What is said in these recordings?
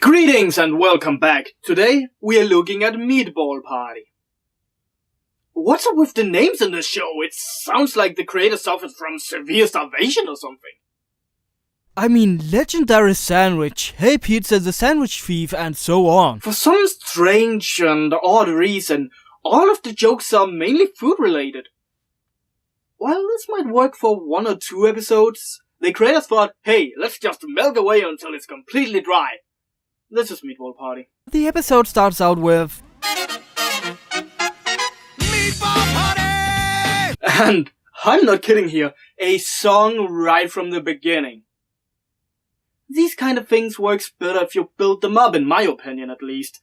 Greetings and welcome back. Today we are looking at Meatball Party. What's up with the names in this show? It sounds like the creator suffered from severe starvation or something. I mean, legendary sandwich, hey pizza the sandwich thief, and so on. For some strange and odd reason, all of the jokes are mainly food related. While this might work for 1 or 2 episodes, the creators thought, hey, let's just milk away until it's completely dry. This is Meatball Party. The episode starts out with Meatball Party! And I'm not kidding here, a song right from the beginning. These kind of things works better if you build them up, in my opinion at least.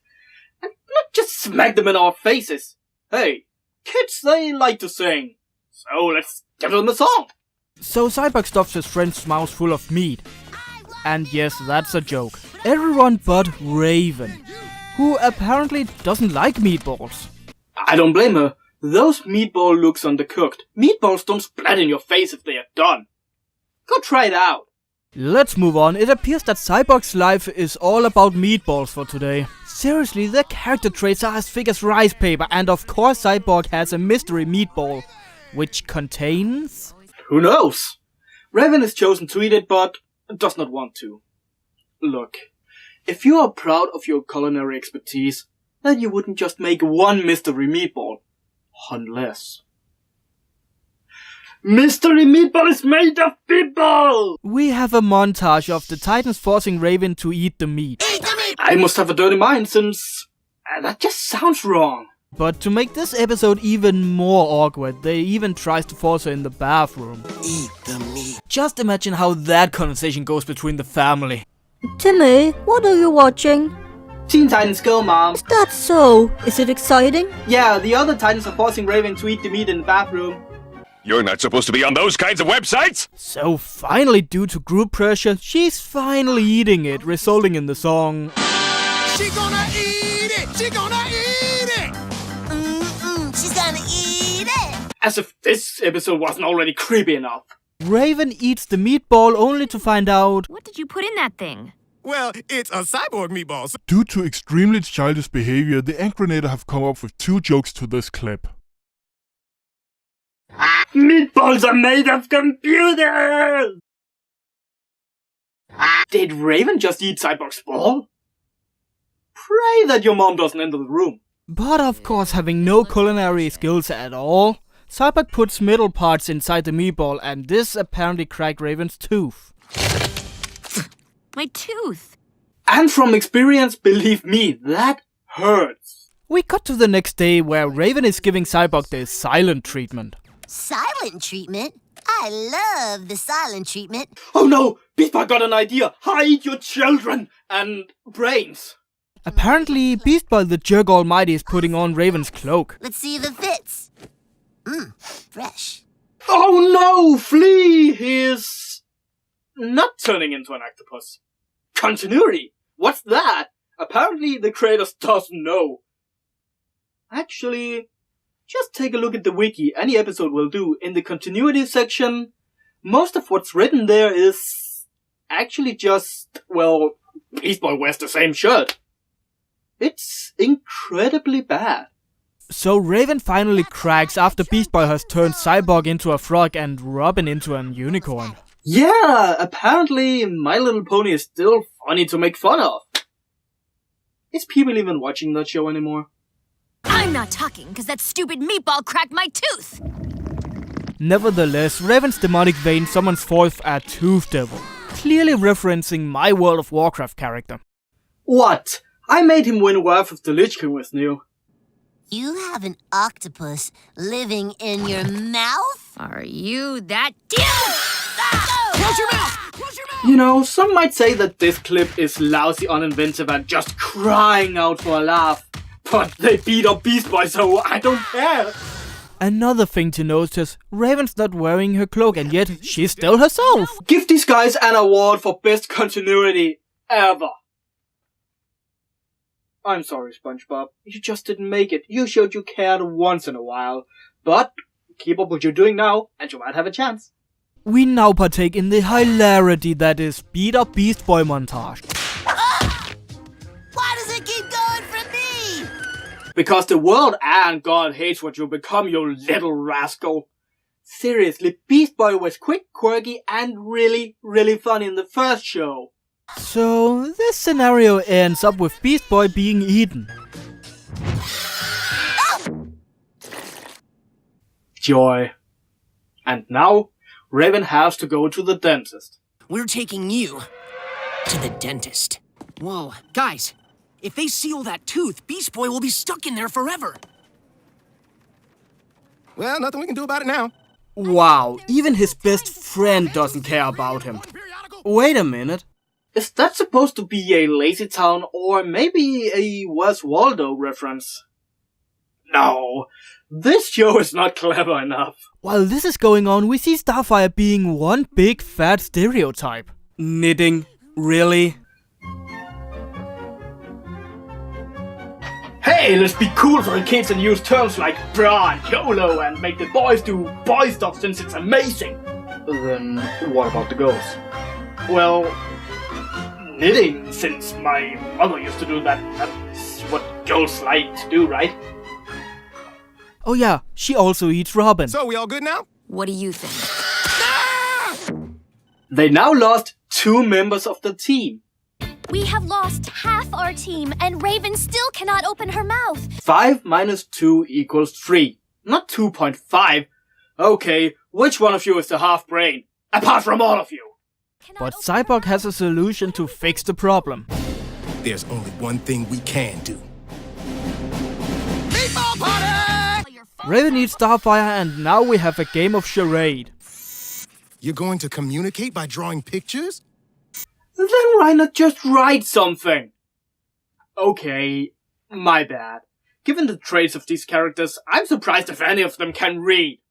And not just smack them in our faces. Hey, kids, they like to sing. So let's give them a song. So Cyborg stuffs his friend's mouth full of meat. And yes, that's a joke. Everyone but Raven, who apparently doesn't like meatballs. I don't blame her. Those meatball looks undercooked. Meatballs don't splat in your face if they are done. Go try it out. Let's move on. It appears that Cyborg's life is all about meatballs for today. Seriously, their character traits are as thick as rice paper, and of course Cyborg has a mystery meatball, which contains... Who knows? Raven is chosen to eat it, but does not want to. Look, if you are proud of your culinary expertise, then you wouldn't just make one mystery meatball. Unless... Mystery meatball is made of people! We have a montage of the Titans forcing Raven to eat the meat. Eat the meat! I must have a dirty mind since... that just sounds wrong. But to make this episode even more awkward, they even tries to force her in the bathroom. Eat the meat. Just imagine how that conversation goes between the family. Timmy, what are you watching? Teen Titans Go, Mom. That's so. Is it exciting? Yeah, the other Titans are forcing Raven to eat the meat in the bathroom. You're not supposed to be on those kinds of websites! So finally, due to group pressure, she's finally eating it, resulting in the song... She gonna eat it! She gonna eat it! She's gonna eat it! As if this episode wasn't already creepy enough. Raven eats the meatball only to find out... What did you put in that thing? Well, it's a cyborg meatball. So Due to extremely childish behavior, the Angrynator have come up with 2 jokes to this clip. Meatballs are made of computers! Did Raven just eat Cyborg's ball? Pray that your mom doesn't enter the room. But of course, having no culinary skills at all, Cyborg puts metal parts inside the meatball, and this apparently cracked Raven's tooth. My tooth. And from experience, believe me, that hurts. We cut to the next day where Raven is giving Cyborg the silent treatment. Silent treatment? I love the silent treatment. Oh no! Beast Boy got an idea! Hide your children and brains! Apparently, Beast Boy the Jerk Almighty is putting on Raven's cloak. Let's see if it fits. Fresh. Oh no! Flea! He's not turning into an octopus. Continuity! What's that? Apparently the creators doesn't know. Actually, just take a look at the wiki. Any episode will do. In the continuity section, most of what's written there is actually just, well, Beast Boy wears the same shirt. It's incredibly bad. So Raven finally cracks after Beast Boy has turned Cyborg into a frog and Robin into an unicorn. Yeah, apparently My Little Pony is still funny to make fun of. Is people even watching that show anymore? I'm not talking because that stupid meatball cracked my tooth. Nevertheless, Raven's demonic vein summons forth a Tooth Devil, clearly referencing my World of Warcraft character. What? I made him win Wrath of the Lich King with new. You have an octopus living in your mouth? Are you that close your mouth! Close your mouth! You know, some might say that this clip is lousy, uninventive, and just crying out for a laugh. But they beat up Beast Boy, so I don't care. Another thing to notice, Raven's not wearing her cloak and yet she's still herself. Give these guys an award for best continuity ever. I'm sorry, SpongeBob. You just didn't make it. You showed you cared once in a while. But keep up what you're doing now, and you might have a chance. We now partake in the hilarity that is Beat Up Beast Boy montage. Because the world and God hates what you become, you little rascal. Seriously, Beast Boy was quick, quirky, and really, really funny in the first show. So, this scenario ends up with Beast Boy being eaten. Joy. And now, Raven has to go to the dentist. We're taking you to the dentist. Whoa, guys, if they seal that tooth, Beast Boy will be stuck in there forever. Well, nothing we can do about it now. Wow, even his best friend doesn't care about him. Wait a minute. Is that supposed to be a Lazy Town or maybe a Where's Waldo reference? No, this show is not clever enough. While this is going on, we see Starfire being one big fat stereotype. Knitting? Really? Hey, let's be cool for the kids and use terms like bra and YOLO and make the boys do boy stuff since it's amazing. Then what about the girls? Well, knitting, since my mother used to do that. That's what girls like to do, right? Oh yeah, she also eats Robin. So, we all good now? What do you think? They now lost 2 members of the team. We have lost half our team, and Raven still cannot open her mouth. 5 minus 2 equals 3, not 2.5. Okay, which one of you is the half-brain? Apart from all of you. But Cyborg has a solution to fix the problem. There's only one thing we can do. Meatball Party! Raven eats Starfire, and now we have a game of charade. You're going to communicate by drawing pictures? Then why not just write something? Okay, my bad. Given the traits of these characters, I'm surprised if any of them can read.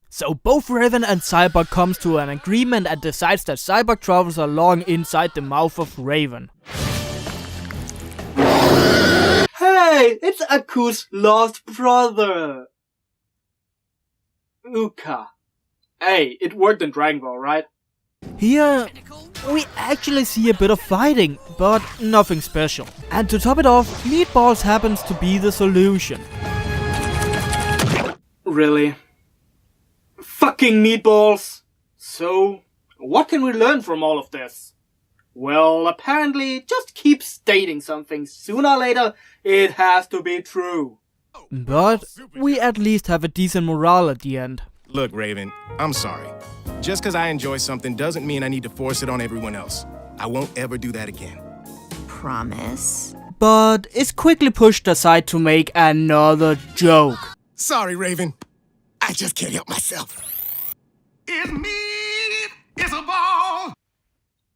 So both Raven and Cyborg comes to an agreement and decides that Cyborg travels along inside the mouth of Raven. Hey, it's Aku's lost brother. Uka. Hey, it worked in Dragon Ball, right? Here, we actually see a bit of fighting, but nothing special. And to top it off, Meatballs happens to be the solution. Really? Fucking meatballs! So, what can we learn from all of this? Well, apparently, just keep stating something. Sooner or later, it has to be true. But we at least have a decent morale at the end. Look, Raven, I'm sorry. Just because I enjoy something doesn't mean I need to force it on everyone else. I won't ever do that again. Promise? But is quickly pushed aside to make another joke. Sorry, Raven. I just can't help myself. It's me! It's a ball!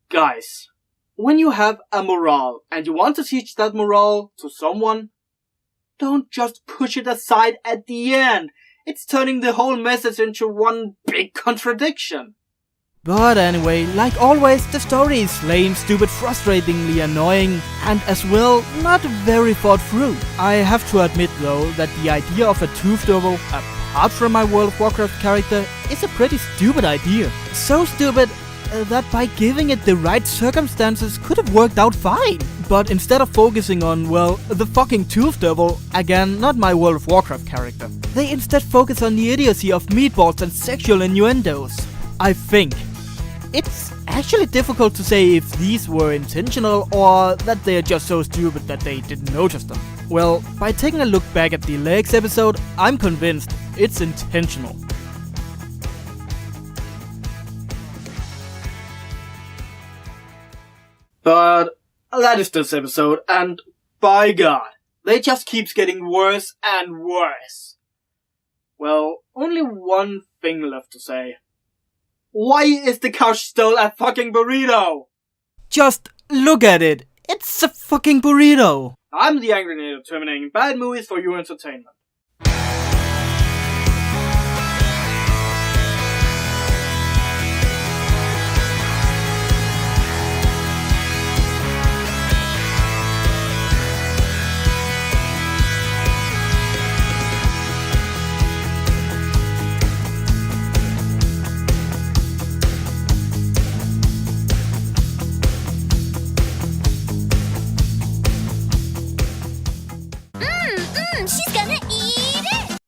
Guys, when you have a morale and you want to teach that morale to someone, don't just push it aside at the end. It's turning the whole message into one big contradiction. But anyway, like always, the story is lame, stupid, frustratingly annoying, and as well, not very thought through. I have to admit though, that the idea of a tooth double, apart from my World of Warcraft character, is a pretty stupid idea. So stupid that by giving it the right circumstances could have worked out fine. But instead of focusing on, well, the fucking tooth devil, again, not my World of Warcraft character, they instead focus on the idiocy of meatballs and sexual innuendos. I think. It's actually difficult to say if these were intentional or that they are just so stupid that they didn't notice them. Well, by taking a look back at the Legs episode, I'm convinced it's intentional. But that is this episode, and by God, they just keeps getting worse and worse. Well, only one thing left to say. Why is the couch still a fucking burrito? Just look at it. It's a fucking burrito. I'm the Angrynator, terminating bad movies for your entertainment.